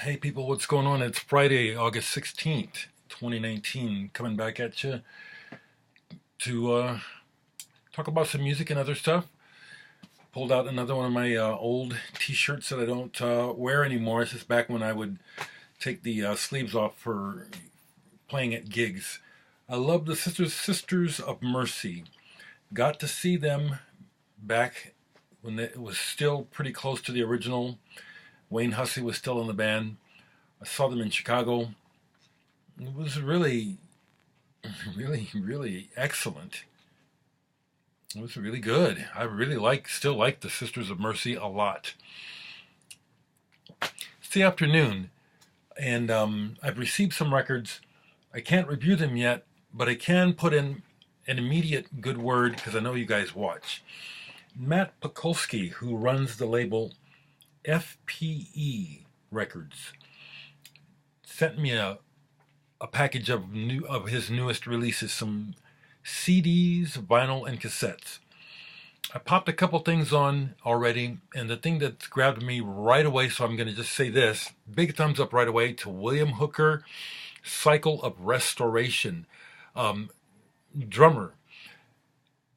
Hey people, what's going on? It's Friday, August 16th, 2019, coming back at you to talk about some music and other stuff. Pulled out another one of my old t-shirts that I don't wear anymore. This is back when I would take the sleeves off for playing at gigs. I love the Sisters of Mercy. Got to see them back when it was still pretty close to the original. Wayne Hussey was still in the band. I saw them in Chicago. It was really, really excellent. It was really good. I really still like the Sisters of Mercy a lot. It's the afternoon, and I've received some records. I can't review them yet, but I can put in an immediate good word because I know you guys watch. Matt Pokolsky, who runs the label FPE Records, sent me a package of his newest releases, some CDs, vinyl, and cassettes. I popped a couple things on already, and the thing that grabbed me right away, so I'm going to just say this, big thumbs up right away to William Hooker, Cycle of Restoration, drummer.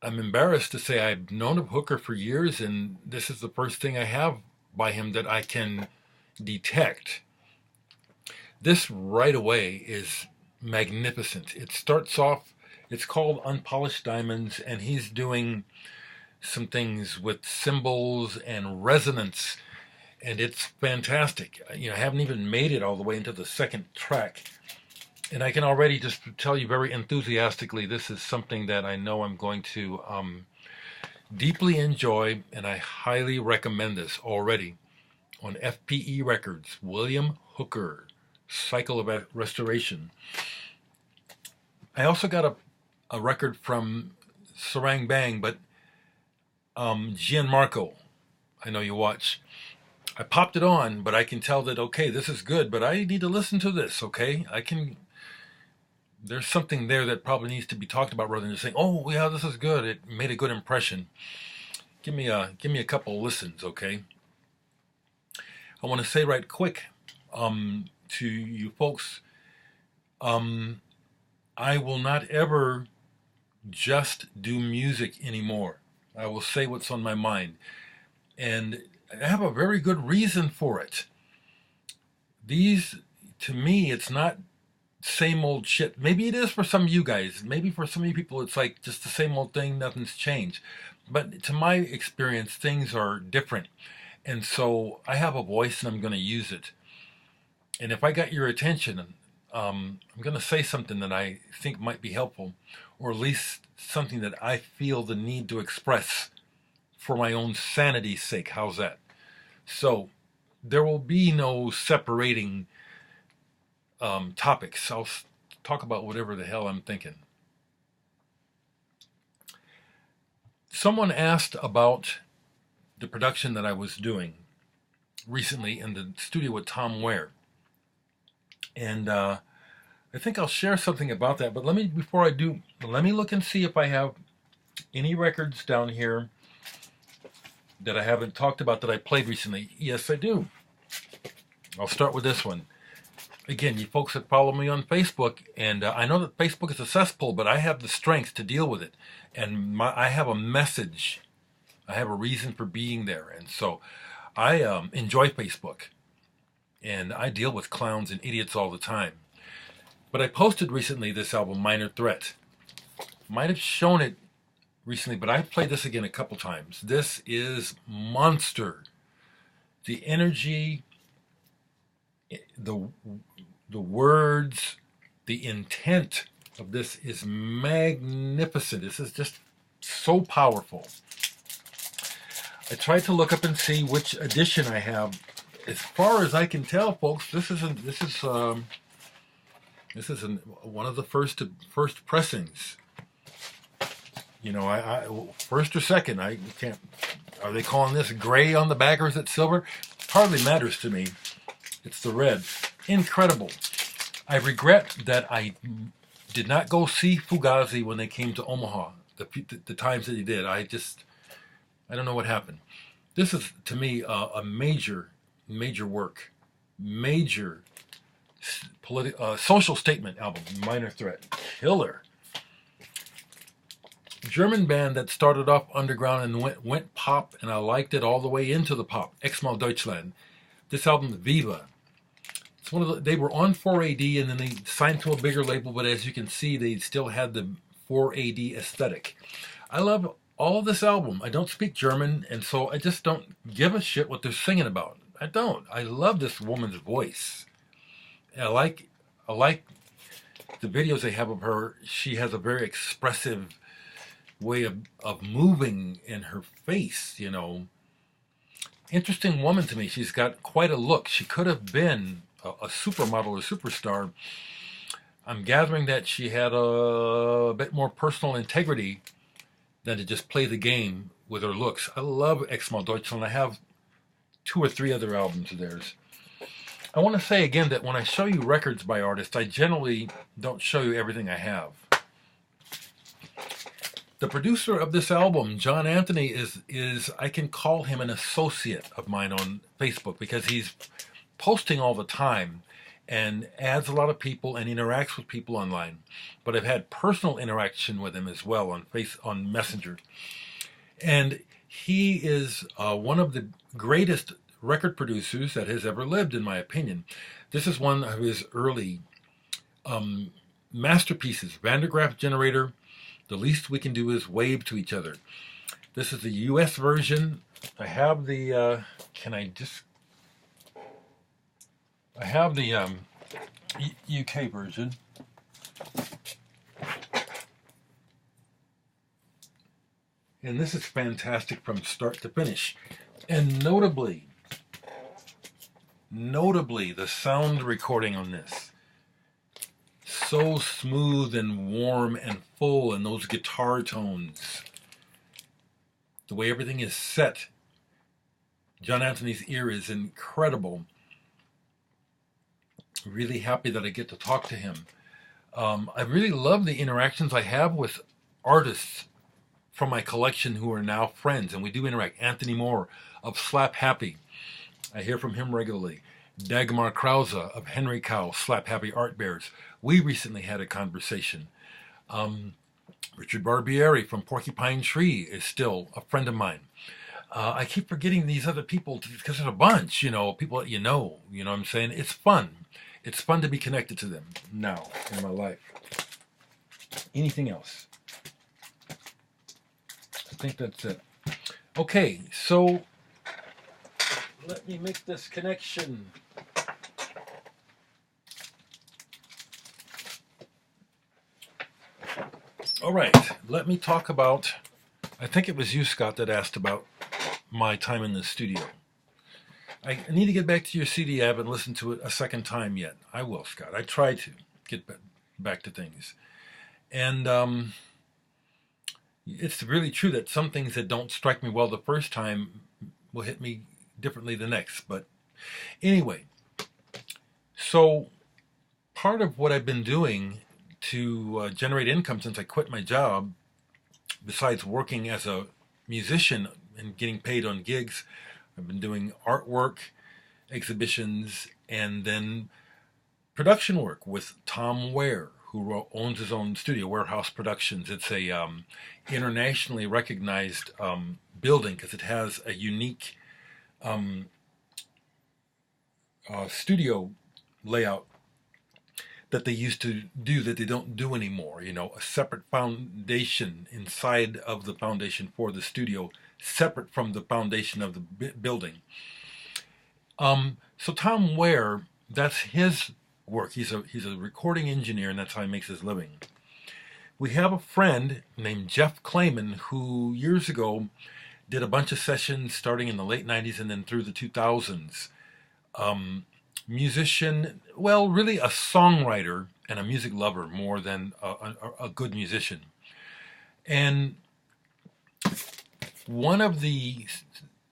I'm embarrassed to say I've known of Hooker for years, and this is the first thing I have by him that I can detect. This right away is magnificent. It starts off, it's called Unpolished Diamonds, and he's doing some things with cymbals and resonance, and it's fantastic. I haven't even made it all the way into the second track, and I can already just tell you very enthusiastically, this is something that I know I'm going to deeply enjoy, and I highly recommend this already on FPE Records. William Hooker, Cycle of Restoration. I also got a record from Sarang Bang, but Gianmarco, I know you watch. I popped it on, but I can tell that, okay, this is good, but I need to listen to this, okay? There's something there that probably needs to be talked about rather than just saying, oh, yeah, this is good. It made a good impression. Give me a couple listens, okay? I want to say right quick, to you folks, I will not ever just do music anymore. I will say what's on my mind. And I have a very good reason for it. To me, it's not same old shit. Maybe it is for some of you guys. Maybe for some of you people, it's like just the same old thing, nothing's changed. But to my experience, things are different. And so I have a voice and I'm going to use it. And if I got your attention, I'm going to say something that I think might be helpful, or at least something that I feel the need to express for my own sanity's sake. How's that? So there will be no separating topics. I'll talk about whatever the hell I'm thinking. Someone asked about the production that I was doing recently in the studio with Tom Ware. And I think I'll share something about that. But before I do, let me look and see if I have any records down here that I haven't talked about that I played recently. Yes, I do. I'll start with this one. Again, you folks that follow me on Facebook, and I know that Facebook is a cesspool, but I have the strength to deal with it. And I have a message. I have a reason for being there. And so I enjoy Facebook. And I deal with clowns and idiots all the time. But I posted recently this album, Minor Threat. Might have shown it recently, but I've played this again a couple times. This is monster. The energy, the words, the intent of this is magnificent. This is just so powerful. I tried to look up and see which edition I have. As far as I can tell, folks, this is one of the first pressings. I first or second, I can't. Are they calling this gray on the back or is it silver? Hardly matters to me. It's the red. Incredible. I regret that I did not go see Fugazi when they came to Omaha. The times that they did, I don't know what happened. This is to me a major work. major social statement album, Minor Threat. Killer. German band that started off underground and went pop, and I liked it all the way into the pop. X-Mal Deutschland. This album, Viva. It's one of the, they were on 4AD and then they signed to a bigger label, but as you can see, they still had the 4AD aesthetic. I love all of this album. I don't speak German, and so I just don't give a shit what they're singing about. I don't. I love this woman's voice. I like the videos they have of her. She has a very expressive way of moving in her face, you know. Interesting woman to me. She's got quite a look. She could have been a supermodel or superstar. I'm gathering that she had a bit more personal integrity than to just play the game with her looks. I love X-Mal Deutschland. I have 2 or 3 other albums of theirs. I want to say again that when I show you records by artists, I generally don't show you everything I have. The producer of this album, John Anthony, is I can call him an associate of mine on Facebook because he's posting all the time and adds a lot of people and interacts with people online. But I've had personal interaction with him as well on Messenger. And he is one of the greatest record producers that has ever lived, in my opinion. This is one of his early masterpieces, Van der Graaf Generator, The Least We Can Do Is Wave to Each Other. This is the US version. I have the, I have the UK version. And this is fantastic from start to finish. And notably, the sound recording on this. So smooth and warm and full, and those guitar tones. The way everything is set. John Anthony's ear is incredible. Really happy that I get to talk to him. I really love the interactions I have with artists from my collection who are now friends, and we do interact. Anthony Moore of Slap Happy. I hear from him regularly. Dagmar Krause of Henry Cow, Slap Happy Art Bears. We recently had a conversation. Richard Barbieri from Porcupine Tree is still a friend of mine. I keep forgetting these other people because there's a bunch, you know, people that you know what I'm saying? It's fun. It's fun to be connected to them now in my life. Anything else? I think that's it. Okay, so let me make this connection. All right, let me talk about, I think it was you, Scott, that asked about my time in the studio. I need to get back to your CD. I haven't listened to it a second time yet. I will, Scott. I try to get back to things. And it's really true that some things that don't strike me well the first time will hit me differently the next. But anyway, so part of what I've been doing to generate income since I quit my job, besides working as a musician and getting paid on gigs, I've been doing artwork, exhibitions, and then production work with Tom Ware, who owns his own studio, Warehouse Productions. It's a internationally recognized building because it has a unique studio layout that they used to do that they don't do anymore. You know, a separate foundation inside of the foundation for the studio, separate from the foundation of the building. So Tom Ware, that's his work. He's a recording engineer, and that's how he makes his living. We have a friend named Jeff Clayman who years ago did a bunch of sessions starting in the late 90s and then through the 2000s. Musician, well, really a songwriter and a music lover more than a good musician. And one of the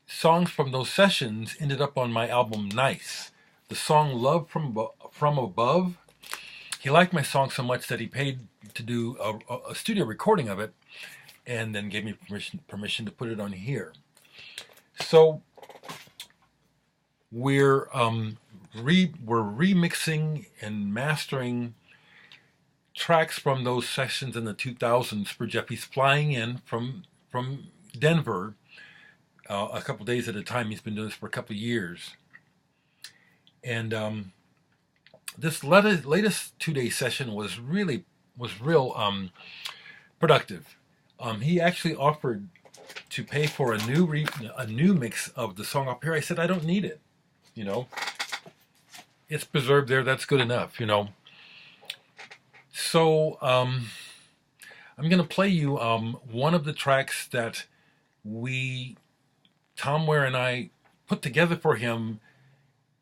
songs from those sessions ended up on my album Nice. The song Love from Above. He liked my song so much that he paid to do a studio recording of it and then gave me permission to put it on here. So we're we're remixing and mastering tracks from those sessions in the 2000s for Jeff. He's flying in from Denver a couple days at a time. He's been doing this for a couple years. And this latest 2-day session was real productive. He actually offered to pay for a new mix of the song up here. I said I don't need it. You know, it's preserved there. That's good enough. You know. So I'm going to play you one of the tracks that Tom Ware and I put together for him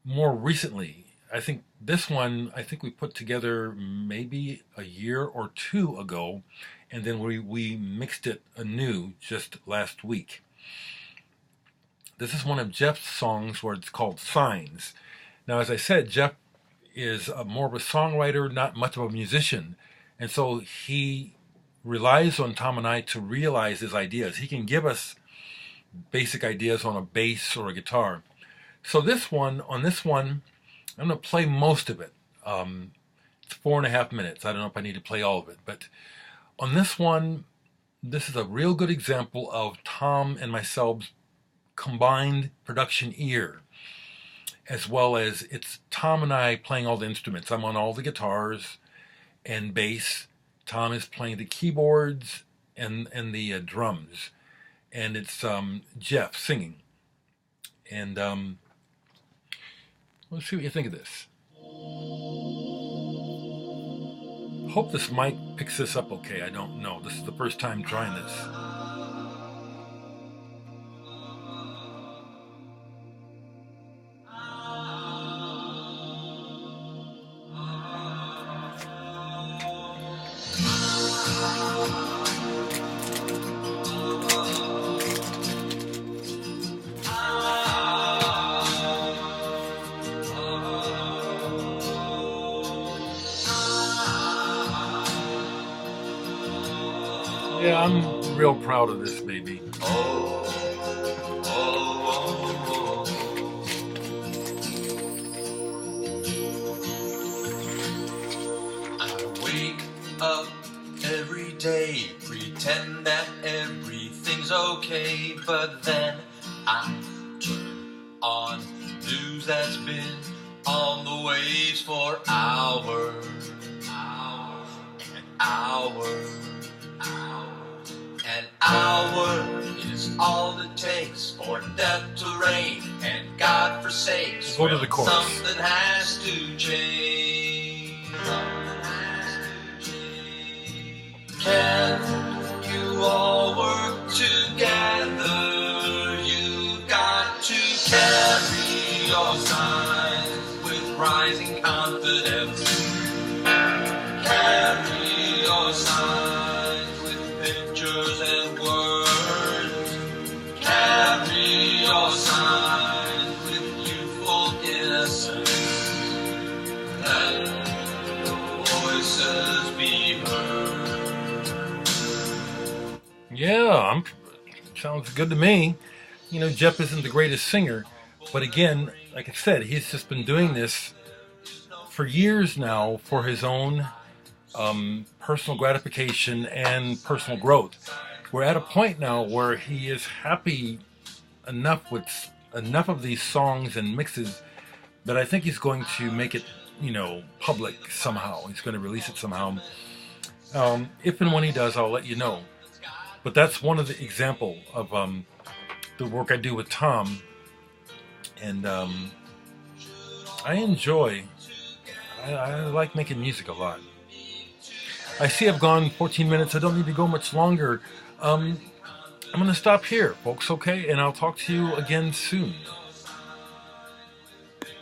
more recently. I think this one, we put together maybe a year or two ago, and then we mixed it anew just last week. This is one of Jeff's songs where it's called Signs. Now, as I said, Jeff is more of a songwriter, not much of a musician, and so he relies on Tom and I to realize his ideas. He can give us basic ideas on a bass or a guitar. So on this one, I'm going to play most of it. It's 4.5 minutes. I don't know if I need to play all of it, but on this one, this is a real good example of Tom and myself's combined production ear, as well as it's Tom and I playing all the instruments. I'm on all the guitars and bass. Tom is playing the keyboards and the drums, and it's Jeff singing. And let's see what you think of this. Hope this mic picks this up okay. I don't know. This is the first time trying this. Yeah, I'm real proud of this baby. I wake up every day, pretend that everything's okay, but then I turn on news that's been on the waves for hours and hours. An hour is all it takes for death to reign, and God forsakes. Go to the chorus. Something has to change. Can you all work together? You've got to carry your signs with rising confidence. Carry your signs with pictures and words. Carry your signs with youthful innocence. Let the voices be heard. Yeah, sounds good to me. You know, Jeff isn't the greatest singer, but again, like I said, he's just been doing this for years now for his own personal gratification and personal growth. We're at a point now where he is happy enough with enough of these songs and mixes that I think he's going to make it, public somehow. He's going to release it somehow. If and when he does, I'll let you know. But that's one of the example of the work I do with Tom, and I enjoy. I like making music a lot. I see I've gone 14 minutes. I don't need to go much longer. I'm going to stop here, folks, okay? And I'll talk to you again soon.